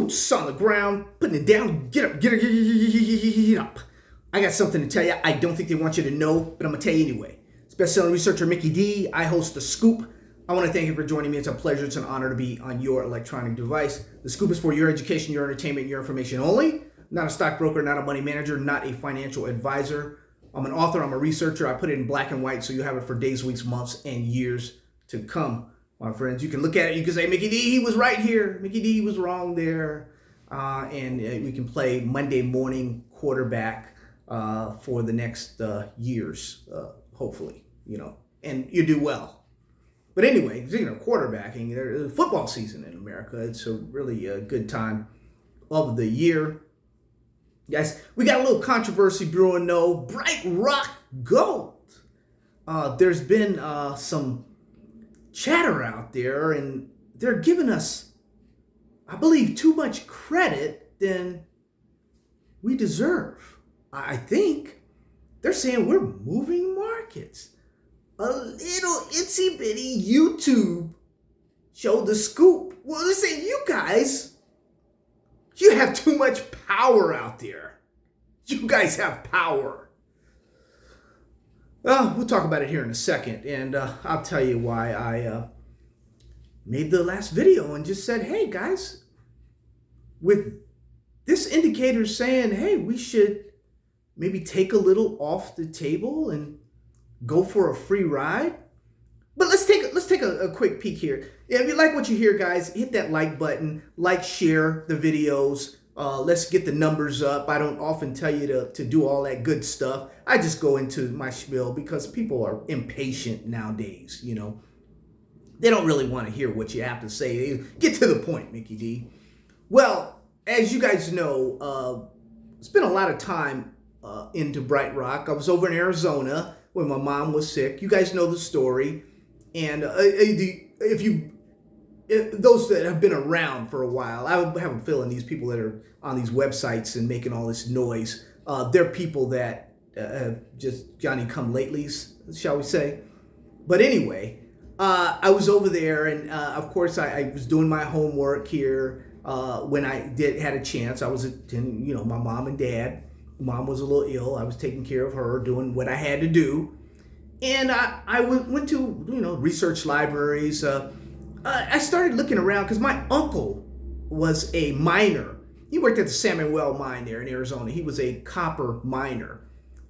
boots on the ground, putting it down. Get up, get up. I got something to tell you. I don't think they want you to know, but I'm going to tell you anyway. It's best-selling researcher Mickey D. I host The Scoop. I want to thank you for joining me. It's a pleasure. It's an honor to be on your electronic device. The Scoop is for your education, your entertainment, your information only. Not a stockbroker, not a money manager, not a financial advisor. I'm an author. I'm a researcher. I put it in black and white so you have it for days, weeks, months, and years to come. My friends, you can look at it. You can say, Mickey D, he was right here. Mickey D was wrong there. And we can play Monday morning quarterback for the next years, hopefully, and you do well. But anyway, quarterbacking, there's football season in America. It's a really good time of the year. Guys, we got a little controversy brewing, though. BrightRock Gold. There's been some chatter out there, and they're giving us, I believe, too much credit than we deserve. I think they're saying we're moving markets. A little itsy bitty YouTube showed The Scoop. Well, they're saying you guys, you have too much power out there. You guys have power. We'll talk about it here in a second, and I'll tell you why I made the last video and just said, hey guys, with this indicator saying, hey, we should maybe take a little off the table and go for a free ride. But let's take a quick peek here. If you like what you hear, guys, hit that like button, share the videos. Let's get the numbers up. I don't often tell you to do all that good stuff. I just go into my spiel because people are impatient nowadays, They don't really want to hear what you have to say. Get to the point, Mickey D. Well, as you guys know, spent a lot of time into BrightRock. I was over in Arizona when my mom was sick. You guys know the story. And those that have been around for a while, I have a feeling these people that are on these websites and making all this noise, they're people that have just Johnny-come-latelys, shall we say. But anyway, I was over there, and of course I was doing my homework here when I had a chance. I was attending, my mom and dad. Mom was a little ill. I was taking care of her, doing what I had to do. And I went to, research libraries. I started looking around because my uncle was a miner. He worked at the Salmon Well mine there in Arizona. He was a copper miner.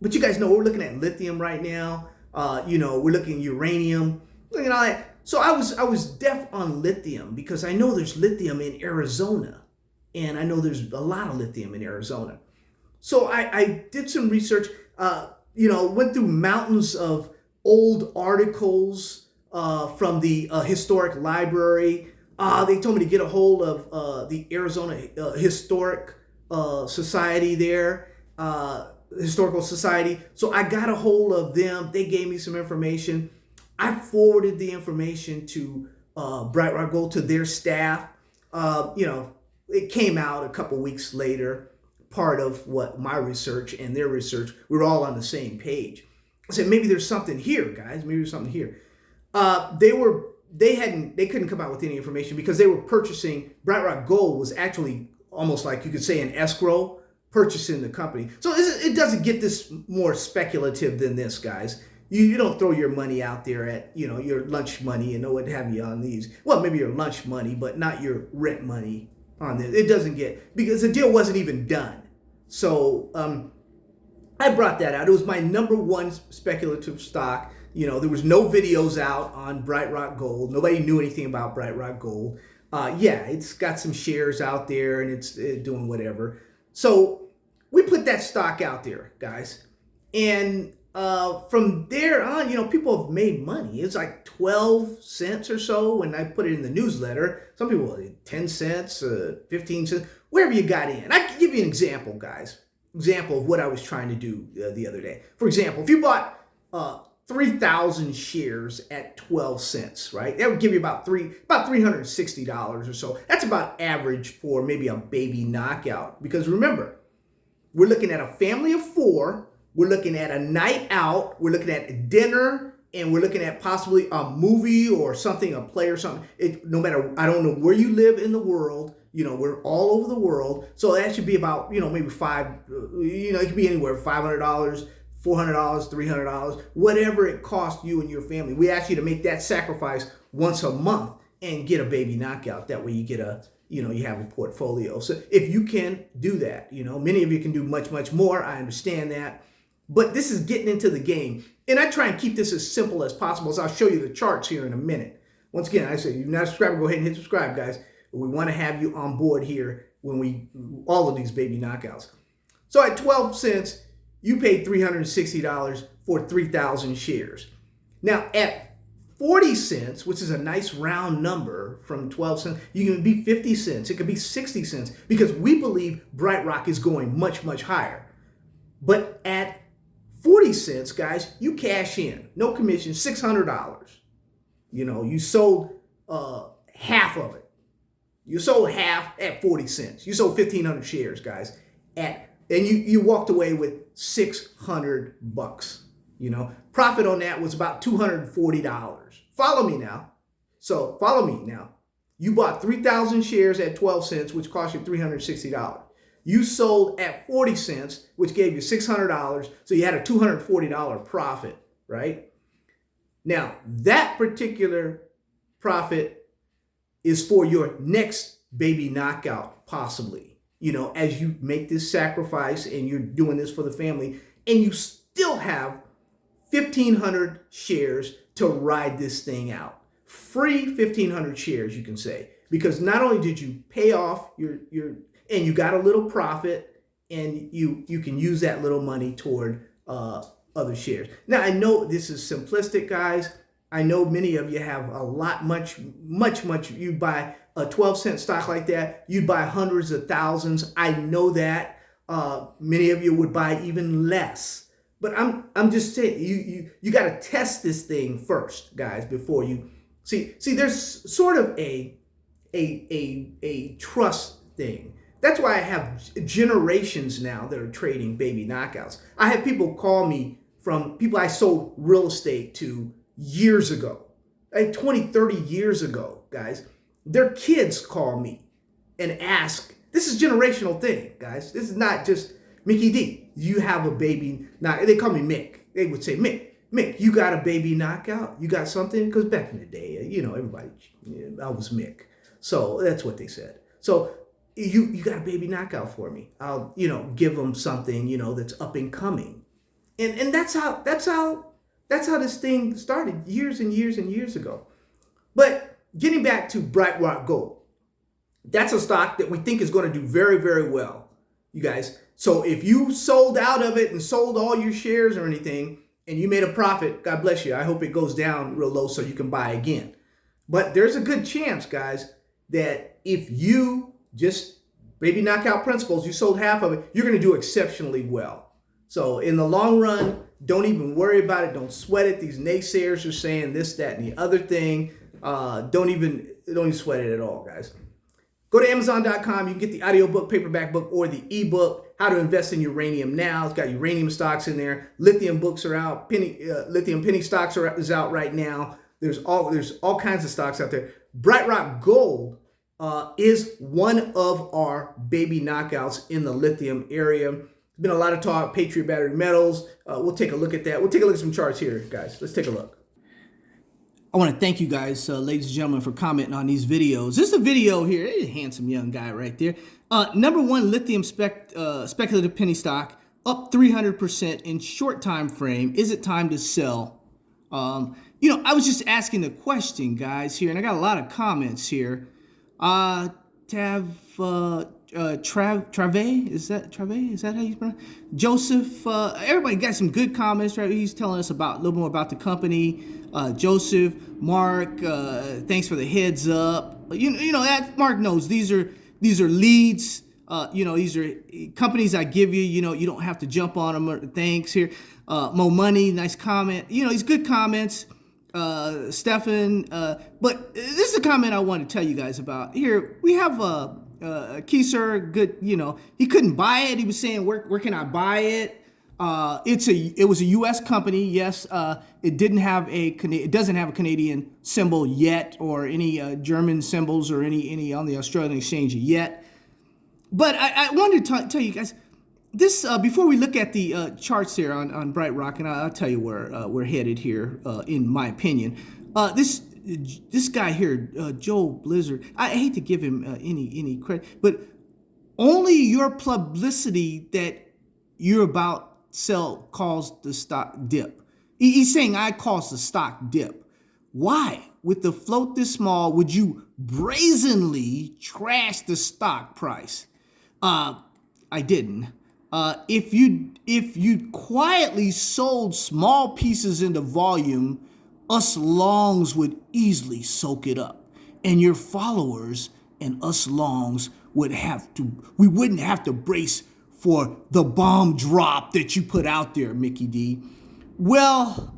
But you guys know we're looking at lithium right now. We're looking at uranium, looking at all that. So I was deaf on lithium because I know there's lithium in Arizona. And I know there's a lot of lithium in Arizona. So I did some research, went through mountains of old articles from the historic library. They told me to get a hold of the Arizona Historic Society there, Historical Society. So I got a hold of them. They gave me some information. I forwarded the information to BrightRock Gold, to their staff. It came out a couple weeks later, part of what my research and their research, we were all on the same page. I said, maybe there's something here, guys. Maybe there's something here. They couldn't come out with any information because they were purchasing. BrightRock Gold was actually almost like you could say an escrow, purchasing the company. So it doesn't get this more speculative than this, guys. You don't throw your money out there at, your lunch money and what have you on these. Well, maybe your lunch money, but not your rent money on this. It doesn't because the deal wasn't even done. So I brought that out. It was my number one speculative stock. There was no videos out on BrightRock Gold. Nobody knew anything about BrightRock Gold. It's got some shares out there and it's doing whatever. So we put that stock out there, guys. And from there on, people have made money. It's like 12 cents or so when I put it in the newsletter. Some people 10 cents, 15 cents, wherever you got in. I can give you an example, guys. Example of what I was trying to do the other day. For example, if you bought 3,000 shares at 12 cents, right? That would give you about $360 or so. That's about average for maybe a baby knockout. Because remember, we're looking at a family of 4. We're looking at a night out. We're looking at dinner, and we're looking at possibly a movie or something, a play or something. No matter, I don't know where you live in the world, We're all over the world. So that should be about, maybe it could be anywhere, $500, $400, $300, whatever it costs you and your family. We ask you to make that sacrifice once a month and get a baby knockout. That way you get you have a portfolio. So if you can do that, many of you can do much, much more. I understand that. But this is getting into the game. And I try and keep this as simple as possible. So I'll show you the charts here in a minute. Once again, I say, if you're not subscribed, go ahead and hit subscribe, guys. We want to have you on board here when all of these baby knockouts. So at 12 cents, you paid $360 for 3,000 shares. Now at 40 cents, which is a nice round number from 12 cents, you can be 50 cents. It could be 60 cents because we believe BrightRock is going much, much higher. But at 40 cents, guys, you cash in. No commission, $600. You sold half of it. You sold half at 40 cents. You sold 1,500 shares, guys, and you walked away with $600. Profit on that was about $240. Follow me now. So follow me now. You bought 3,000 shares at 12 cents, which cost you $360. You sold at 40 cents, which gave you $600. So you had a $240 profit, right? Now, that particular profit is for your next baby knockout, possibly, as you make this sacrifice and you're doing this for the family, and you still have 1,500 shares to ride this thing out. Free 1,500 shares, you can say, because not only did you pay off and you got a little profit, and you can use that little money toward other shares. Now, I know this is simplistic, guys. I know many of you have a lot, much. You buy a 12-cent stock like that, you'd buy hundreds of thousands. I know that. Many of you would buy even less. But I'm just saying, you got to test this thing first, guys, before you see. There's sort of a trust thing. That's why I have generations now that are trading baby knockouts. I have people call me from people I sold real estate to years ago, like 20, 30 years ago, guys. Their kids call me and ask, this is a generational thing, guys. This is not just Mickey D. You have a baby knockout. They call me Mick. They would say, Mick, you got a baby knockout? You got something? Because back in the day, everybody, I was Mick. So that's what they said. So you got a baby knockout for me. I'll, give them something, that's up and coming. And that's how this thing started years and years and years ago. But getting back to BrightRock Gold, that's a stock that we think is going to do very, very well, you guys. So if you sold out of it and sold all your shares or anything and you made a profit, God bless you. I hope it goes down real low so you can buy again. But there's a good chance, guys, that if you just baby knockout principles, you sold half of it, you're going to do exceptionally well. So in the long run, don't even worry about it. Don't sweat it. These naysayers are saying this, that, and the other thing. Don't even sweat it at all, guys. Go to Amazon.com. You can get the audiobook, paperback book, or the ebook, How to Invest in Uranium Now. It's got uranium stocks in there. Lithium books are out. Lithium penny stocks is out right now. There's all kinds of stocks out there. BrightRock Gold is one of our baby knockouts in the lithium area. There's been a lot of talk, Patriot Battery Metals. We'll take a look at that. We'll take a look at some charts here, guys. Let's take a look. I want to thank you guys, ladies and gentlemen, for commenting on these videos. This is a video here. There's a handsome young guy right there. Number one lithium speculative penny stock, up 300% in short time frame. Is it time to sell? I was just asking the question, guys, here, and I got a lot of comments here. Trave, is that how you pronounce it? Joseph, everybody got some good comments, right? He's telling us a little more about the company. Joseph, Mark, thanks for the heads up. That Mark knows these are leads. These are companies I give you. You don't have to jump on them. Thanks here. Mo Money, nice comment. These good comments. Stefan, but this is a comment I want to tell you guys about. Here we have Kieser, good, he couldn't buy it. He was saying, where can I buy it? It was a U.S. company. Yes, it doesn't have a Canadian symbol yet, or any German symbols, or any on the Australian exchange yet. But I wanted to tell you guys this before we look at the charts here on BrightRock, and I'll tell you where we're headed here, in my opinion. This guy here, Joe Blizzard. I hate to give him any credit, but only your publicity that you're about sell caused the stock dip. He's saying I caused the stock dip. Why? With the float this small, would you brazenly trash the stock price? I didn't. If you quietly sold small pieces into volume, us longs would easily soak it up, and your followers and us longs we wouldn't have to brace for the bomb drop that you put out there, Mickey D. Well,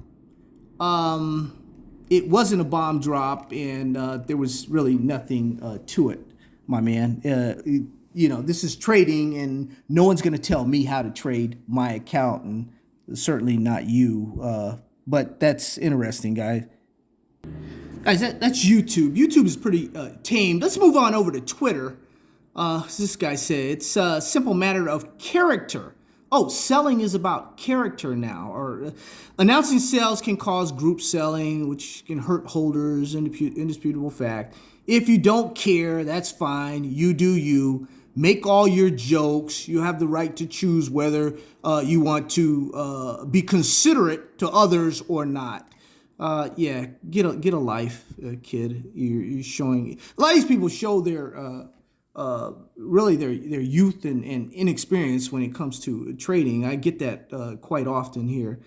it wasn't a bomb drop, and there was really nothing to it, my man. This is trading, and no one's going to tell me how to trade my account, and certainly not you. But that's interesting, guys. Guys, that's YouTube. YouTube is pretty tame. Let's move on over to Twitter. This guy said, it's a simple matter of character. Oh, selling is about character now. Or announcing sales can cause group selling, which can hurt holders, indisputable fact. If you don't care, that's fine. You do you. Make all your jokes. You have the right to choose whether you want to be considerate to others or not. Get a life, kid. You're showing. A lot of these people show their really their youth and inexperience when it comes to trading. I get that quite often here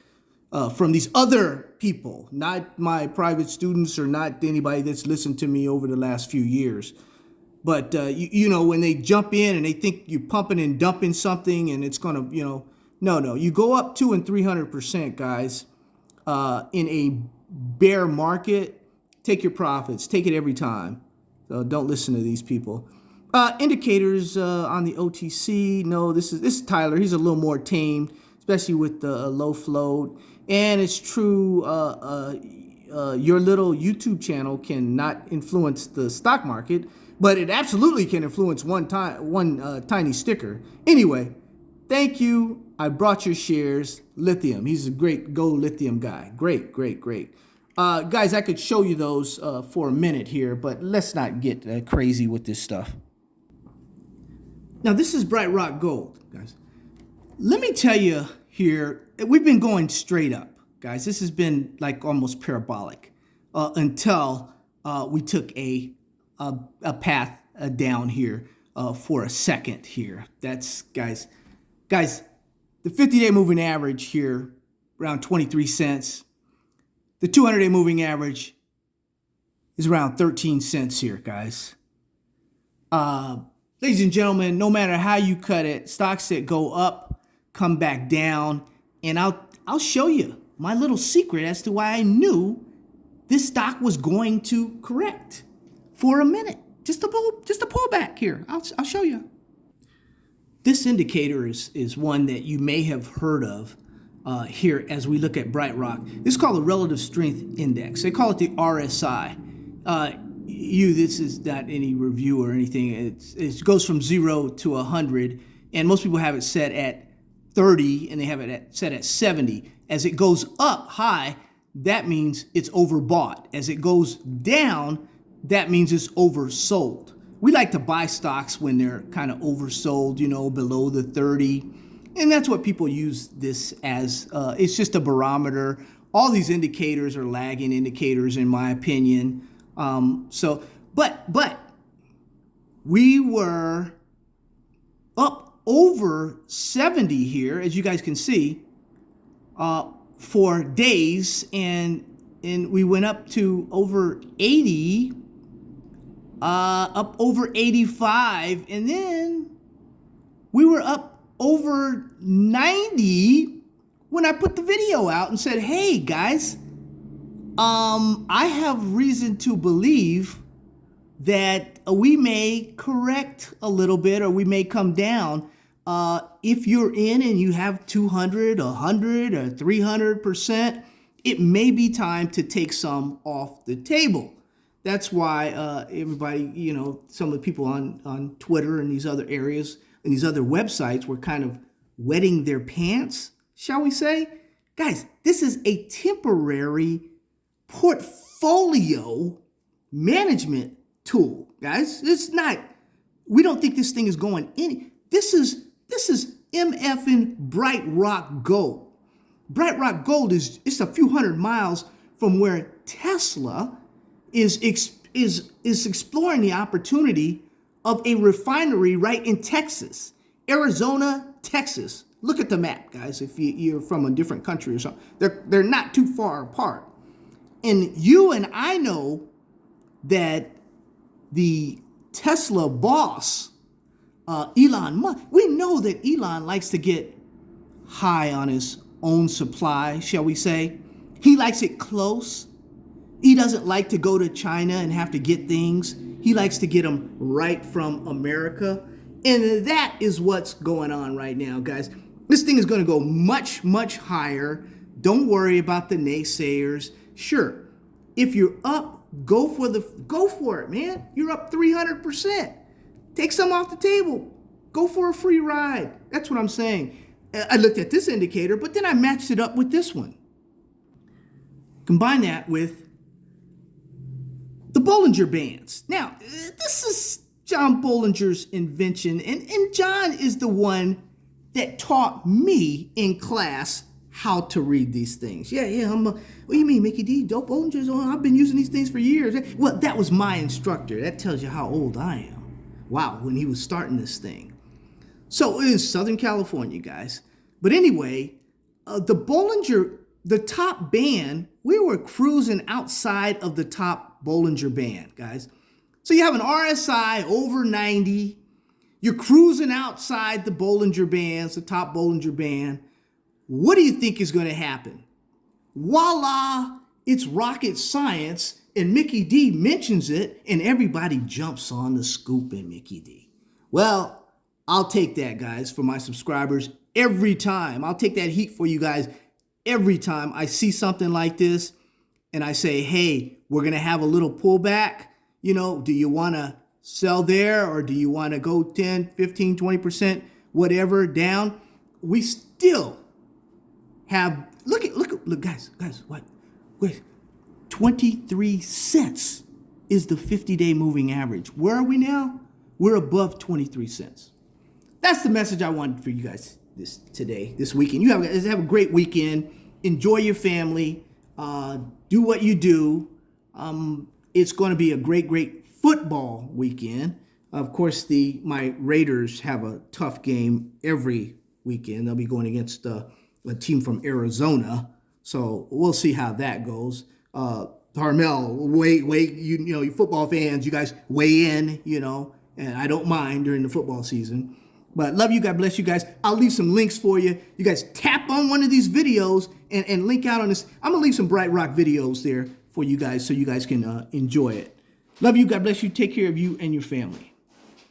from these other people, not my private students or not anybody that's listened to me over the last few years. But when they jump in and they think you're pumping and dumping something and it's gonna, no, you go up 200% and 300%, guys. In a bear market, take your profits, take it every time. So don't listen to these people. Indicators on the OTC. No, this is Tyler. He's a little more tame, especially with the low float. And it's true, your little YouTube channel cannot influence the stock market, but it absolutely can influence one tiny sticker. Anyway, thank you. I brought your shares. Lithium. He's a great Go Lithium guy. Great. Guys, I could show you those for a minute here, but let's not get crazy with this stuff. Now, this is BrightRock Gold, guys. Let me tell you here, we've been going straight up, guys. This has been like almost parabolic until we took a path down here for a second here. That's, guys, the 50-day moving average here, around 23 cents. The 200-day moving average is around 13 cents here, guys. Ladies and gentlemen, no matter how you cut it, stocks that go up, come back down, and I'll show you my little secret as to why I knew this stock was going to correct for a minute. Just a pull back here. I'll show you. This indicator is one that you may have heard of here as we look at BrightRock. This is called the Relative Strength Index. They call it the RSI. This is not any review or anything. It goes from 0 to 100, and most people have it set at 30, and they have it set at 70. As it goes up high, that means it's overbought. As it goes down, that means it's oversold. We like to buy stocks when they're kind of oversold, below the 30. And that's what people use this as. It's just a barometer. All these indicators are lagging indicators, in my opinion. But we were up over 70 here, as you guys can see, for days, and we went up to over 80, up over 85, and then we were up over 90 when I put the video out and said, hey guys, I have reason to believe that we may correct a little bit, or we may come down. If you're in and you have 200, 100, or 300%, it may be time to take some off the table. That's why everybody, some of the people on Twitter and these other areas and these other websites were kind of wetting their pants, shall we say? Guys, this is a temporary portfolio management tool, guys. It's not, we don't think this thing is going any. This is MFing BrightRock Gold. BrightRock Gold is a few hundred miles from where Tesla is exploring the opportunity of a refinery right in Texas, Arizona, Texas. Look at the map, guys. If you're from a different country or something, they're not too far apart. And you and I know that the Tesla boss, Elon Musk, we know that Elon likes to get high on his own supply, shall we say. He likes it close. He doesn't like to go to China and have to get things. He likes to get them right from America. And that is what's going on right now, guys. This thing is going to go much, much higher. Don't worry about the naysayers. Sure, if you're up, go for it, man. You're up 300%. Take some off the table. Go for a free ride. That's what I'm saying. I looked at this indicator, but then I matched it up with this one. Combine that with the Bollinger Bands. Now, this is John Bollinger's invention, and John is the one that taught me in class how to read these things. Yeah, what do you mean, Mickey D? Dope Bollinger's on? I've been using these things for years. Well, that was my instructor. That tells you how old I am. Wow, when he was starting this thing. So it is Southern California, guys. But anyway, the Bollinger, the top band, we were cruising outside of the top Bollinger Band, guys. So you have an RSI over 90. You're cruising outside the Bollinger Bands, the top Bollinger Band. What do you think is going to happen? Voila, it's rocket science, and Mickey D mentions it, and everybody jumps on the scoop in Mickey D. Well, I'll take that, guys, for my subscribers every time. I'll take that heat for you guys every time I see something like this, and I say, hey, we're going to have a little pullback. Do you want to sell there, or do you want to go 10, 15, 20%, whatever, down? We still have, look, guys, what? Wait, 23 cents is the 50-day moving average. Where are we now? We're above 23 cents. That's the message I wanted for you guys this weekend. You have a great weekend. Enjoy your family. Do what you do. It's going to be a great football weekend. Of course, my Raiders have a tough game every weekend. They'll be going against a team from Arizona. So we'll see how that goes. Harmel, wait, you football fans, you guys weigh in, and I don't mind during the football season. But love you, God bless you guys. I'll leave some links for you. You guys tap on one of these videos and link out on this. I'm going to leave some BrightRock videos there for you guys so you guys can enjoy it. Love you, God bless you. Take care of you and your family.